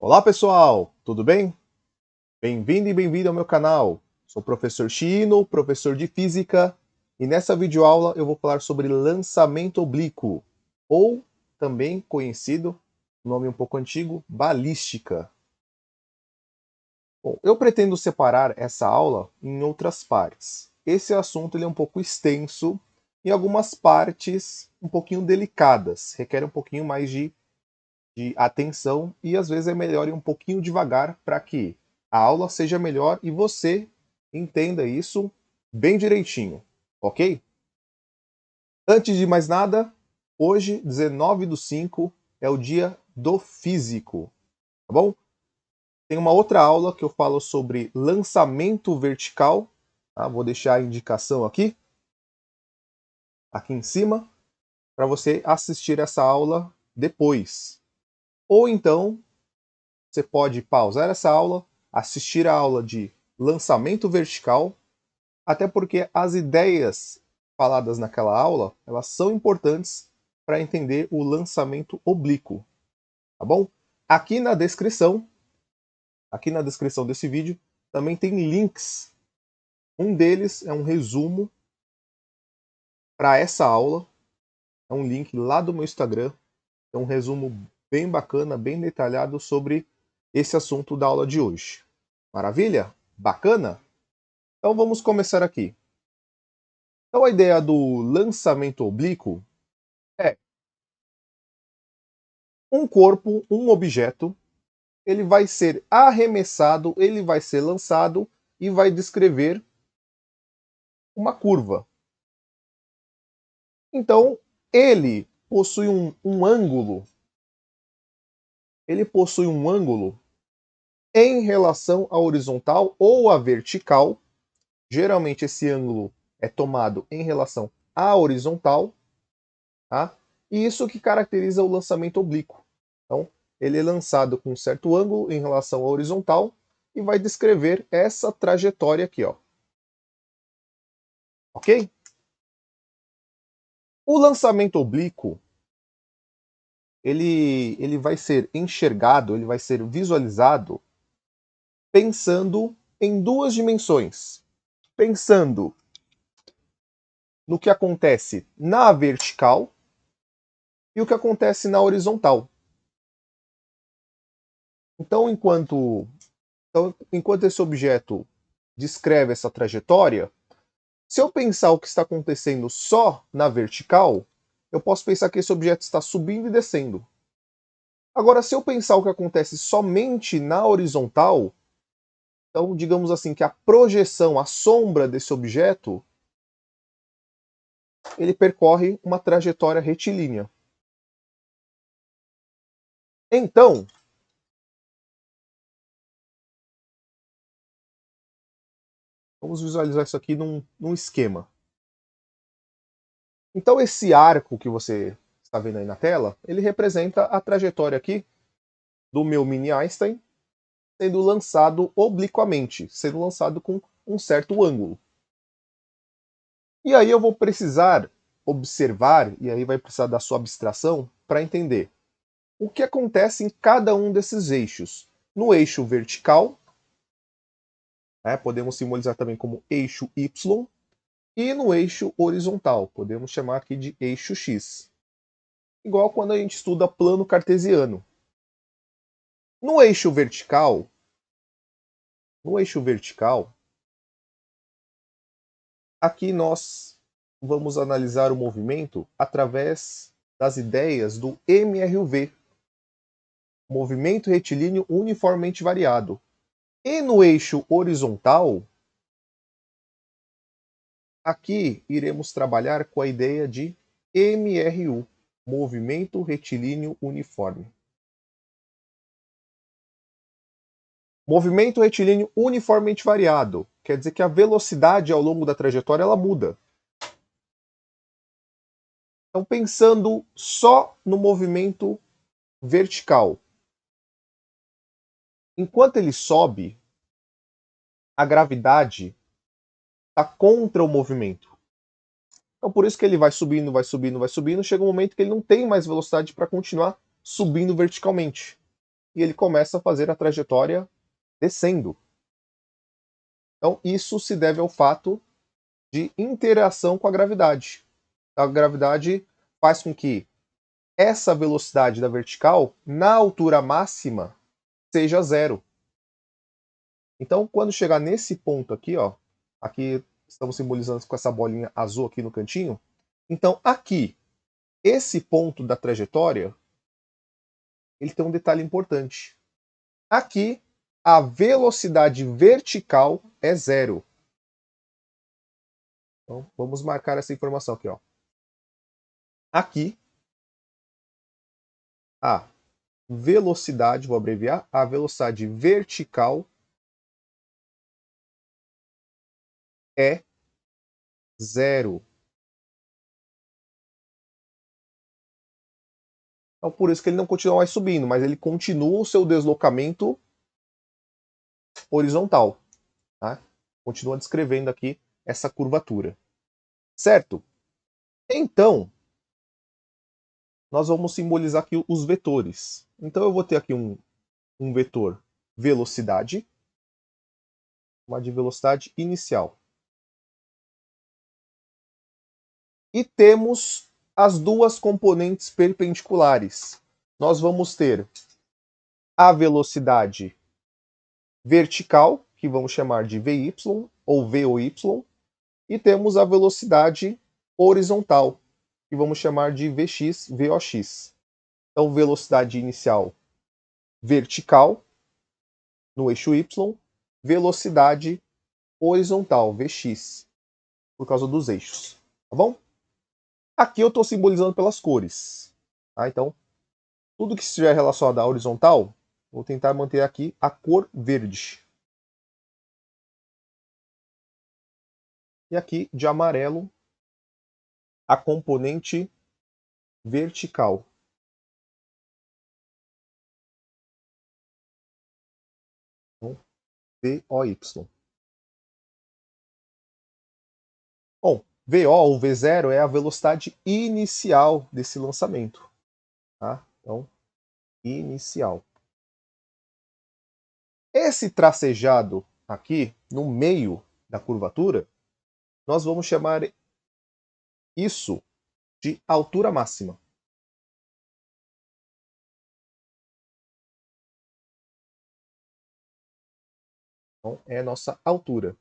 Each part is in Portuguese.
Olá pessoal, tudo bem? Bem-vindo e bem-vindo ao meu canal. Sou o professor Chino, professor de Física, e nessa videoaula eu vou falar sobre lançamento oblíquo, ou também conhecido, nome um pouco antigo, balística. Bom, eu pretendo separar essa aula em outras partes. Esse assunto ele é um pouco extenso e algumas partes um pouquinho delicadas, requer um pouquinho mais de atenção e às vezes é melhor ir um pouquinho devagar para que a aula seja melhor e você entenda isso bem direitinho, ok? Antes de mais nada, hoje, 19/5, é o dia do físico, tá bom? Tem uma outra aula que eu falo sobre lançamento vertical, tá? Vou deixar a indicação aqui em cima, para você assistir essa aula depois. Ou então, você pode pausar essa aula, assistir a aula de lançamento vertical, até porque as ideias faladas naquela aula, elas são importantes para entender o lançamento oblíquo, tá bom? Aqui na descrição, aqui na descrição desse vídeo, também tem links. Um deles é um resumo para essa aula, é um link lá do meu Instagram, é um resumo bem bacana, bem detalhado sobre esse assunto da aula de hoje. Maravilha? Bacana? Então vamos começar aqui. Então a ideia do lançamento oblíquo é um corpo, um objeto, ele vai ser arremessado, ele vai ser lançado e vai descrever uma curva. Então ele possui um ângulo, ele possui um ângulo em relação à horizontal ou à vertical. Geralmente esse ângulo é tomado em relação à horizontal, tá? E isso que caracteriza o lançamento oblíquo. Então, ele é lançado com um certo ângulo em relação à horizontal e vai descrever essa trajetória aqui, ó. Ok? O lançamento oblíquo, ele vai ser enxergado, ele vai ser visualizado pensando em duas dimensões. Pensando no que acontece na vertical e o que acontece na horizontal. Então, enquanto esse objeto descreve essa trajetória, se eu pensar o que está acontecendo só na vertical, eu posso pensar que esse objeto está subindo e descendo. Agora, se eu pensar o que acontece somente na horizontal, então digamos assim que a projeção, a sombra desse objeto, ele percorre uma trajetória retilínea. Então, vamos visualizar isso aqui num esquema. Então, esse arco que você está vendo aí na tela, ele representa a trajetória aqui do meu mini Einstein sendo lançado obliquamente, sendo lançado com um certo ângulo. E aí eu vou precisar observar, e aí vai precisar da sua abstração para entender o que acontece em cada um desses eixos. No eixo vertical, podemos simbolizar também como eixo Y, e no eixo horizontal, podemos chamar aqui de eixo X. Igual quando a gente estuda plano cartesiano. No eixo vertical, no eixo vertical, aqui nós vamos analisar o movimento através das ideias do MRUV, movimento retilíneo uniformemente variado. E no eixo horizontal, aqui iremos trabalhar com a ideia de MRU, movimento retilíneo uniforme. Movimento retilíneo uniformemente variado quer dizer que a velocidade ao longo da trajetória ela muda. Então, pensando só no movimento vertical, enquanto ele sobe, a gravidade está contra o movimento. Então, por isso que ele vai subindo, vai subindo, vai subindo, chega um momento que ele não tem mais velocidade para continuar subindo verticalmente. e ele começa a fazer a trajetória descendo. Então, isso se deve ao fato de interação com a gravidade. A gravidade faz com que essa velocidade da vertical, na altura máxima, seja zero. Então, quando chegar nesse ponto aqui, ó, aqui estamos simbolizando com essa bolinha azul aqui no cantinho. Então, aqui, esse ponto da trajetória, ele tem um detalhe importante. Aqui, a velocidade vertical é zero. Então, vamos marcar essa informação aqui, ó. Aqui, a velocidade, vou abreviar, a velocidade vertical é zero. Então, por isso que ele não continua mais subindo, mas ele continua o seu deslocamento horizontal. Tá? Continua descrevendo aqui essa curvatura. Certo? Então, nós vamos simbolizar aqui os vetores. Então, eu vou ter aqui um vetor velocidade, uma de velocidade inicial. E temos as duas componentes perpendiculares. Nós vamos ter a velocidade vertical, que vamos chamar de VY ou VOY, e temos a velocidade horizontal, que vamos chamar de VX, VOX. Então, velocidade inicial vertical no eixo Y, velocidade horizontal, VX, por causa dos eixos. Tá bom? Aqui eu estou simbolizando pelas cores. Tá? Então, tudo que estiver relacionado à horizontal, vou tentar manter aqui a cor verde. E aqui, de amarelo, a componente vertical. Então, VOY. Bom, VO ou V0 é a velocidade inicial desse lançamento. Tá? Então, inicial. Esse tracejado aqui, no meio da curvatura, nós vamos chamar isso de altura máxima. Então, é a nossa altura.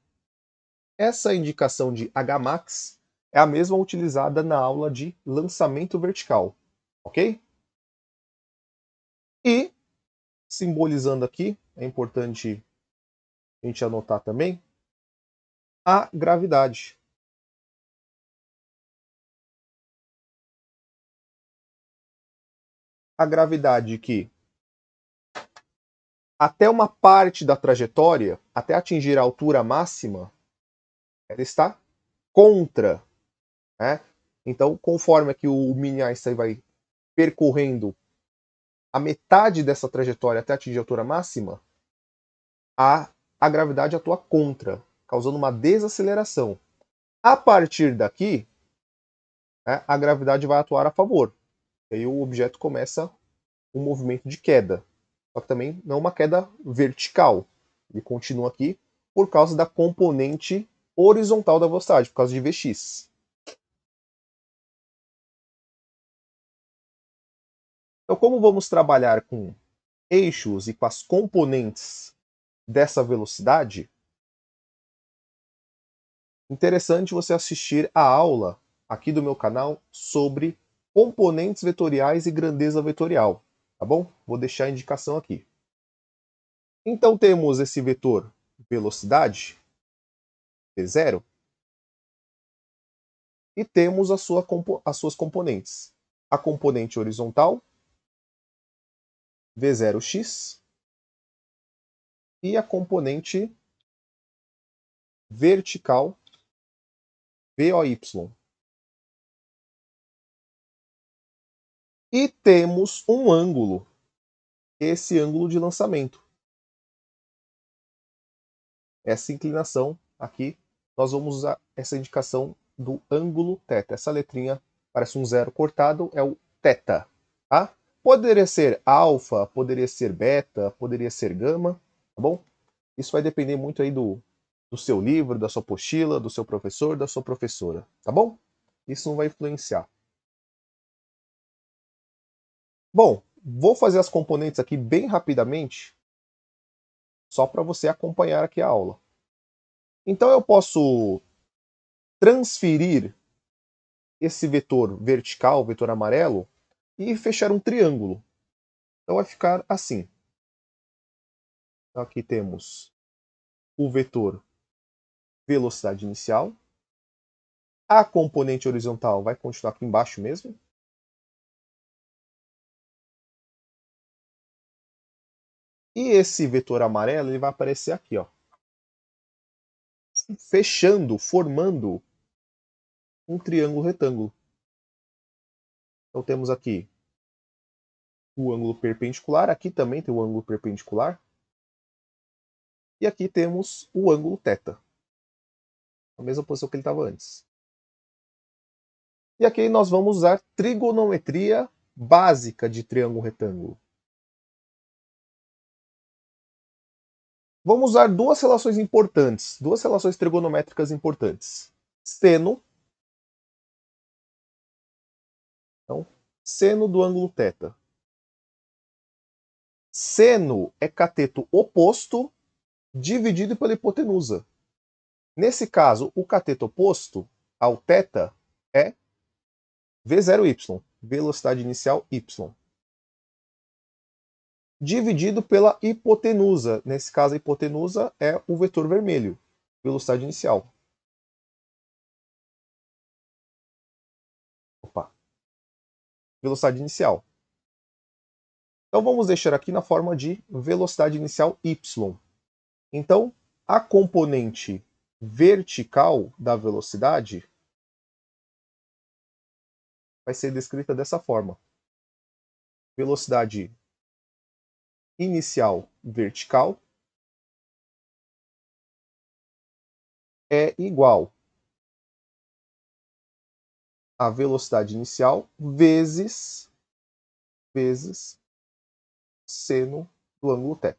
Essa indicação de Hmax é a mesma utilizada na aula de lançamento vertical, ok? E, simbolizando aqui, é importante a gente anotar também, a gravidade. A gravidade que, até uma parte da trajetória, até atingir a altura máxima, ela está contra. Né? Então, conforme que o mini Einstein vai percorrendo a metade dessa trajetória até atingir a altura máxima, a gravidade atua contra, causando uma desaceleração. A partir daqui, né, a gravidade vai atuar a favor. E aí o objeto começa um movimento de queda. Só que também não uma queda vertical. Ele continua aqui por causa da componente horizontal da velocidade, por causa de Vx. Então, como vamos trabalhar com eixos e com as componentes dessa velocidade, interessante você assistir a aula aqui do meu canal sobre componentes vetoriais e grandeza vetorial, tá bom? Vou deixar a indicação aqui. Então temos esse vetor velocidade, V0, e temos as suas componentes. A componente horizontal, V0x, e a componente vertical, VOY. E temos um ângulo, esse ângulo de lançamento. Essa inclinação aqui, nós vamos usar essa indicação do ângulo θ. Essa letrinha parece um zero cortado, é o θ. Tá? Poderia ser alfa, poderia ser beta, poderia ser gama, tá bom? Isso vai depender muito aí do seu livro, da sua apostila, do seu professor, da sua professora, tá bom? Isso não vai influenciar. Bom, vou fazer as componentes aqui bem rapidamente, só para você acompanhar aqui a aula. Então eu posso transferir esse vetor vertical, vetor amarelo, e fechar um triângulo. Então vai ficar assim. Então aqui temos o vetor velocidade inicial. A componente horizontal vai continuar aqui embaixo mesmo. E esse vetor amarelo ele vai aparecer aqui, ó, fechando, formando um triângulo retângulo. Então temos aqui o ângulo perpendicular, aqui também tem o ângulo perpendicular. E aqui temos o ângulo θ, a mesma posição que ele estava antes. E aqui nós vamos usar trigonometria básica de triângulo retângulo. Vamos usar duas relações importantes, duas relações trigonométricas importantes. Seno, então, seno do ângulo θ. Seno é cateto oposto dividido pela hipotenusa. Nesse caso, o cateto oposto ao θ é V0y, velocidade inicial y. Dividido pela hipotenusa. Nesse caso, a hipotenusa é o vetor vermelho, velocidade inicial. Opa. Velocidade inicial. Então vamos deixar aqui na forma de velocidade inicial y. Então, a componente vertical da velocidade vai ser descrita dessa forma. Velocidade inicial vertical é igual a velocidade inicial vezes seno do ângulo θ.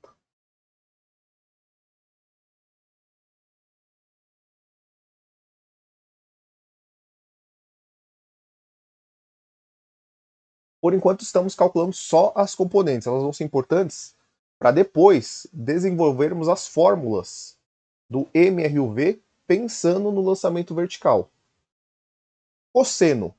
Por enquanto estamos calculando só as componentes, elas vão ser importantes para depois desenvolvermos as fórmulas do MRUV pensando no lançamento vertical. Cosseno.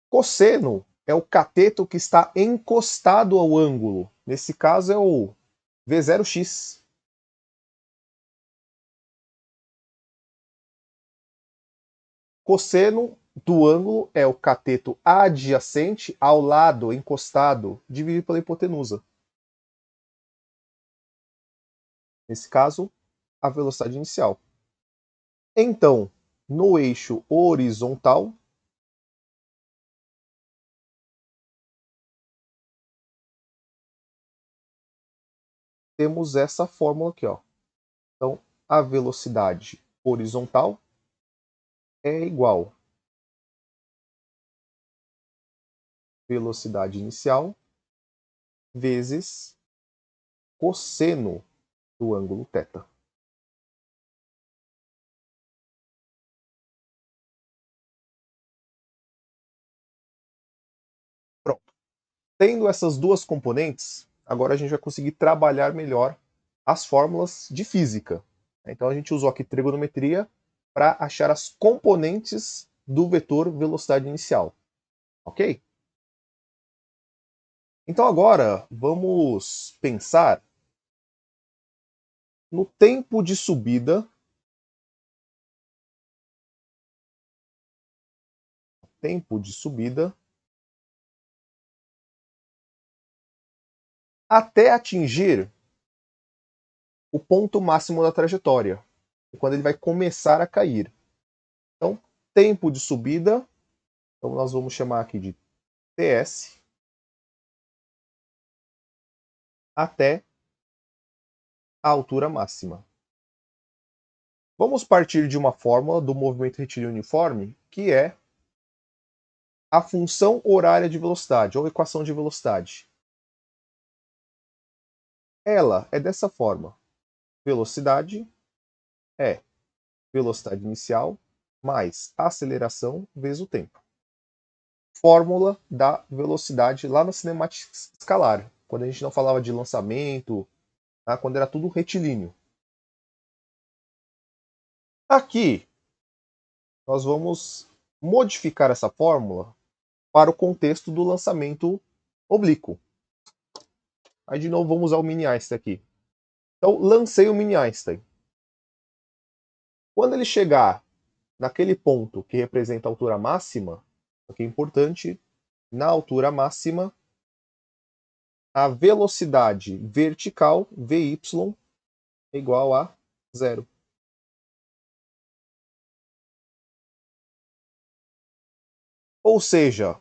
Cosseno é o cateto que está encostado ao ângulo. Nesse caso é o V0x. Cosseno do ângulo é o cateto adjacente ao lado, encostado, dividido pela hipotenusa. Nesse caso, a velocidade inicial. Então, no eixo horizontal, temos essa fórmula aqui, ó. Então, a velocidade horizontal é igual a velocidade inicial vezes cosseno do ângulo θ. Pronto. Tendo essas duas componentes, agora a gente vai conseguir trabalhar melhor as fórmulas de física. Então a gente usou aqui trigonometria para achar as componentes do vetor velocidade inicial. Ok? Então agora vamos pensar no tempo de subida, até atingir o ponto máximo da trajetória, quando ele vai começar a cair. Então, tempo de subida, então nós vamos chamar aqui de TS, até a altura máxima. Vamos partir de uma fórmula do movimento retilíneo uniforme, que é a função horária de velocidade, ou equação de velocidade. Ela é dessa forma. Velocidade é velocidade inicial mais aceleração vezes o tempo. Fórmula da velocidade lá na cinemática escalar, quando a gente não falava de lançamento, tá? Quando era tudo retilíneo. Aqui, nós vamos modificar essa fórmula para o contexto do lançamento oblíquo. Aí, de novo, vamos usar o mini Einstein aqui. Então, lancei o mini Einstein. Quando ele chegar naquele ponto que representa a altura máxima, o que é importante, na altura máxima, a velocidade vertical, Vy, é igual a zero. Ou seja,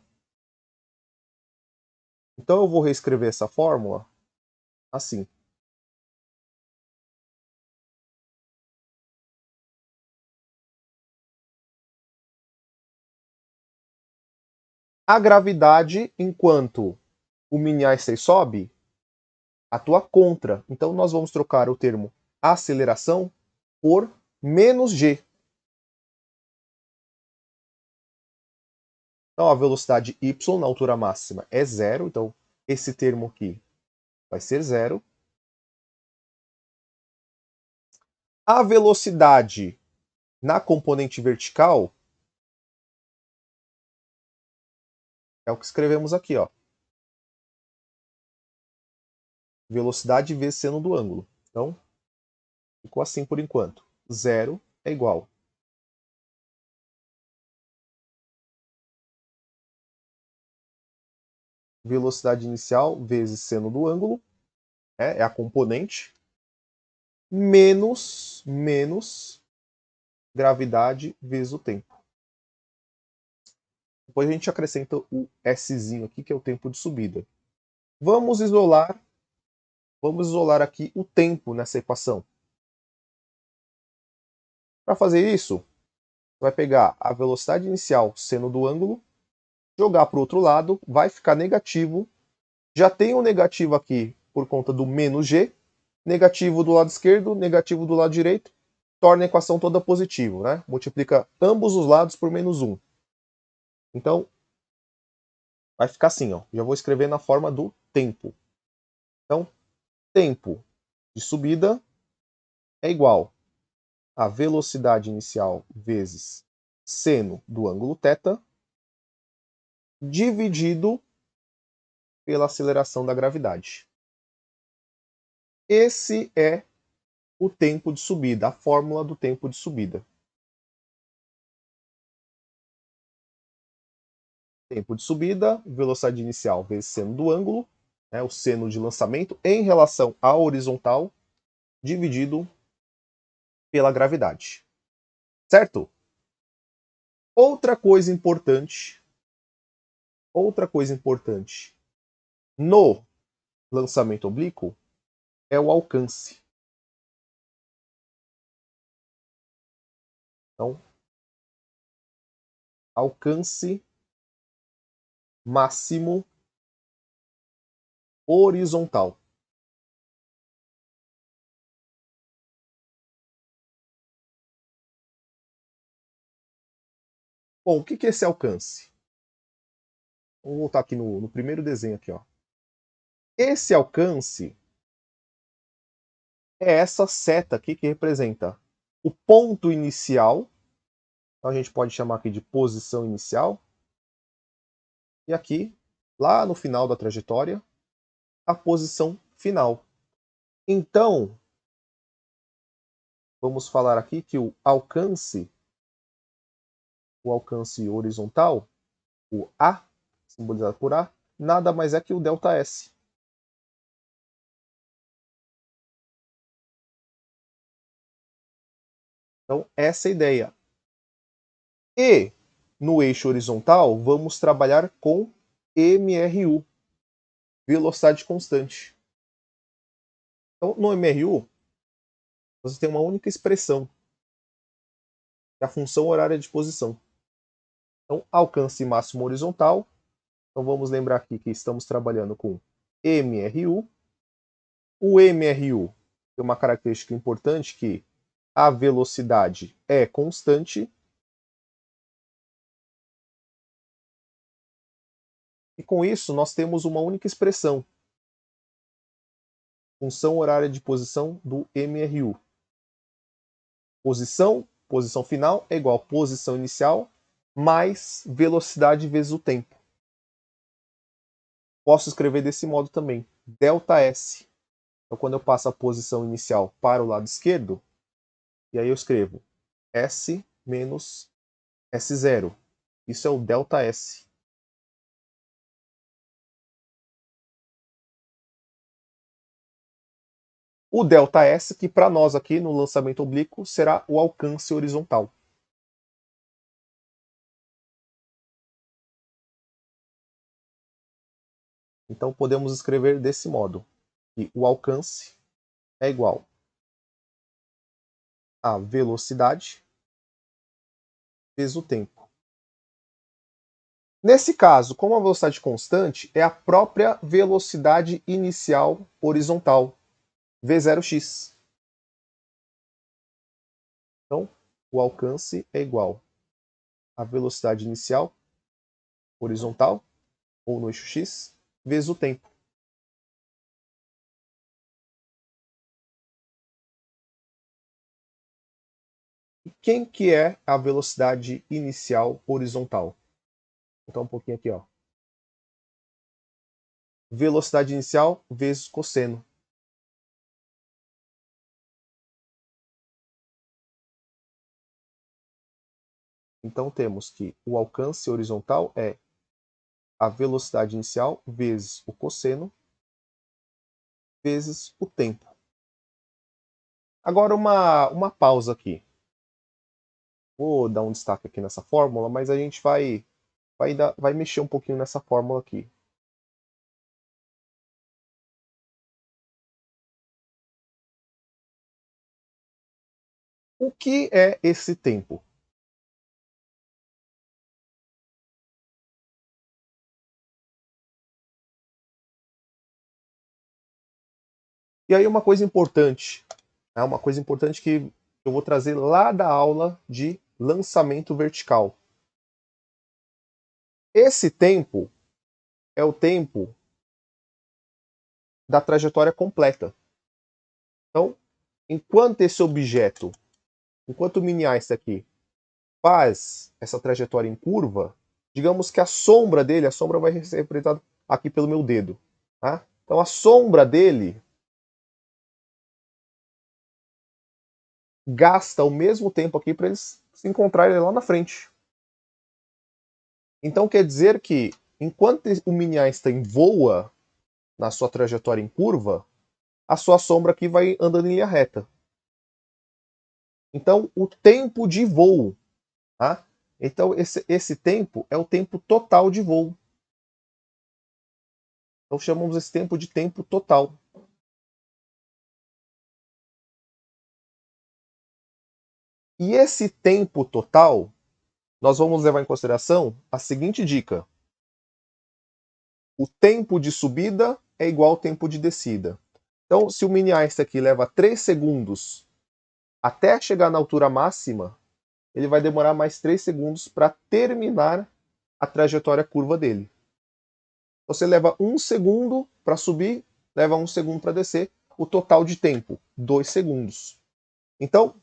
então eu vou reescrever essa fórmula assim. A gravidade, enquanto o mini Einstein sobe, atua contra. Então nós vamos trocar o termo aceleração por menos g. Então a velocidade y na altura máxima é zero, então esse termo aqui vai ser zero. A velocidade na componente vertical é o que escrevemos aqui, ó. Velocidade vezes seno do ângulo. Então, ficou assim por enquanto. Zero é igual. Velocidade inicial vezes seno do ângulo, é a componente, menos gravidade vezes o tempo. Depois a gente acrescenta o Szinho aqui, que é o tempo de subida. Vamos isolar aqui o tempo nessa equação. Para fazer isso, vai pegar a velocidade inicial seno do ângulo, jogar para o outro lado, vai ficar negativo. Já tem um negativo aqui por conta do menos g, negativo do lado esquerdo, negativo do lado direito, torna a equação toda positiva, né? Multiplica ambos os lados por menos 1. Então, vai ficar assim, ó. Já vou escrever na forma do tempo. Então, tempo de subida é igual a velocidade inicial vezes seno do ângulo θ, dividido pela aceleração da gravidade. Esse é o tempo de subida, a fórmula do tempo de subida. Tempo de subida, velocidade inicial vezes seno do ângulo, né, o seno de lançamento, em relação à horizontal, dividido pela gravidade. Certo? Outra coisa importante no lançamento oblíquo é o alcance. Então, alcance máximo horizontal. Bom, o que é esse alcance? Vamos voltar aqui no primeiro desenho aqui, ó. Esse alcance é essa seta aqui que representa o ponto inicial. Então a gente pode chamar aqui de posição inicial. E aqui, lá no final da trajetória, a posição final. Então, vamos falar aqui que o alcance horizontal, o A, simbolizado por A, nada mais é que o ΔS. Então, essa é a ideia. E no eixo horizontal, vamos trabalhar com MRU, velocidade constante. Então, no MRU, você tem uma única expressão, é a função horária de posição. Então, alcance máximo horizontal. Então, vamos lembrar aqui que estamos trabalhando com MRU. O MRU tem uma característica importante que a velocidade é constante. E com isso, nós temos uma única expressão. Função horária de posição do MRU. Posição final é igual a posição inicial mais velocidade vezes o tempo. Posso escrever desse modo também, ΔS. Então, quando eu passo a posição inicial para o lado esquerdo, e aí eu escrevo S menos S0. Isso é o ΔS. O ΔS, que para nós aqui no lançamento oblíquo será o alcance horizontal. Então podemos escrever desse modo, que o alcance é igual a velocidade vezes o tempo. Nesse caso, como a velocidade constante é a própria velocidade inicial horizontal, V0x. Então, o alcance é igual à velocidade inicial horizontal, ou no eixo x, vezes o tempo. E quem que é a velocidade inicial horizontal? Vou botar um pouquinho aqui, ó. Velocidade inicial vezes cosseno. Então temos que o alcance horizontal é a velocidade inicial vezes o cosseno vezes o tempo. Agora uma pausa aqui. Vou dar um destaque aqui nessa fórmula, mas a gente vai mexer um pouquinho nessa fórmula aqui. O que é esse tempo? E aí uma coisa importante, né? Uma coisa importante que eu vou trazer lá da aula de lançamento vertical. Esse tempo é o tempo da trajetória completa. Então, enquanto o mini Einstein aqui faz essa trajetória em curva, digamos que a sombra dele, a sombra vai ser representada aqui pelo meu dedo. Tá? Então a sombra dele gasta o mesmo tempo aqui para eles se encontrarem lá na frente. Então quer dizer que enquanto o mini Einstein voa na sua trajetória em curva, a sua sombra aqui vai andando em linha reta. Então o tempo de voo, tá? Então esse tempo é o tempo total de voo. Então chamamos esse tempo de tempo total. E esse tempo total, nós vamos levar em consideração a seguinte dica. O tempo de subida é igual ao tempo de descida. Então, se o mini Einstein aqui leva 3 segundos até chegar na altura máxima, ele vai demorar mais 3 segundos para terminar a trajetória curva dele. Você leva 1 segundo para subir, leva 1 segundo para descer, o total de tempo, 2 segundos. Então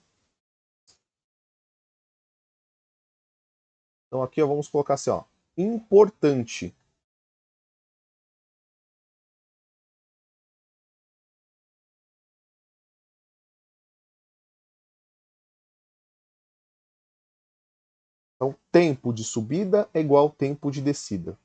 aqui ó, vamos colocar assim, ó, importante. Então, tempo de subida é igual ao tempo de descida.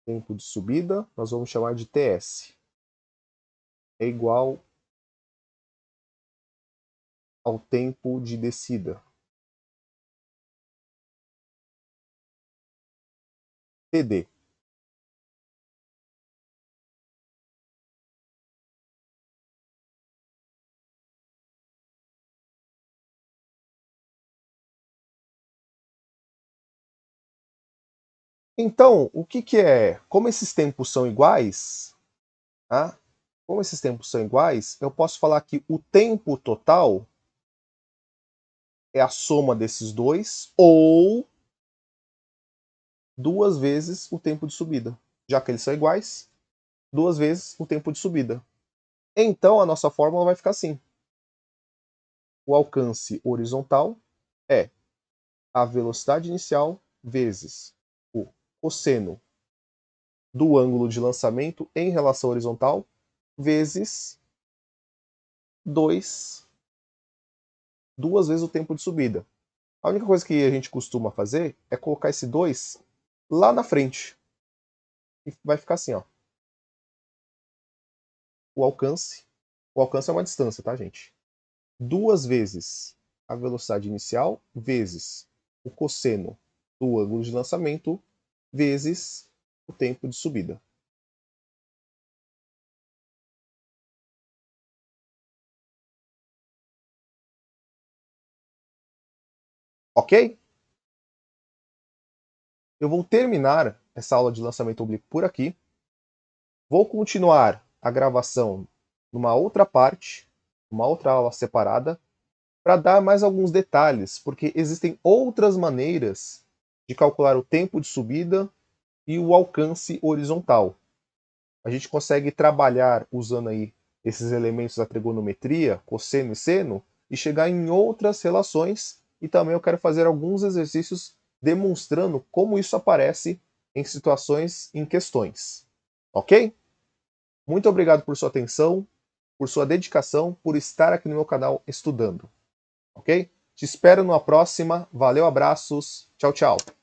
Tempo de subida, nós vamos chamar de TS. É igual ao tempo de descida. TD. Então, o que que é? Como esses tempos são iguais, tá? Como esses tempos são iguais, eu posso falar que o tempo total é a soma desses dois, ou duas vezes o tempo de subida. Já que eles são iguais, duas vezes o tempo de subida. Então, a nossa fórmula vai ficar assim. O alcance horizontal é a velocidade inicial vezes o cosseno do ângulo de lançamento em relação à horizontal vezes 2 vezes o tempo de subida. A única coisa que a gente costuma fazer é colocar esse 2 lá na frente. E vai ficar assim, ó. O alcance é uma distância, tá, gente? 2 vezes a velocidade inicial vezes o cosseno do ângulo de lançamento vezes o tempo de subida. Ok? Eu vou terminar essa aula de lançamento oblíquo por aqui. Vou continuar a gravação numa outra parte, uma outra aula separada, para dar mais alguns detalhes, porque existem outras maneiras de calcular o tempo de subida e o alcance horizontal. A gente consegue trabalhar usando aí esses elementos da trigonometria, cosseno e seno, e chegar em outras relações. E também eu quero fazer alguns exercícios demonstrando como isso aparece em situações em questões. Ok? Muito obrigado por sua atenção, por sua dedicação, por estar aqui no meu canal estudando. Ok? Te espero numa próxima. Valeu, abraços. Tchau, tchau.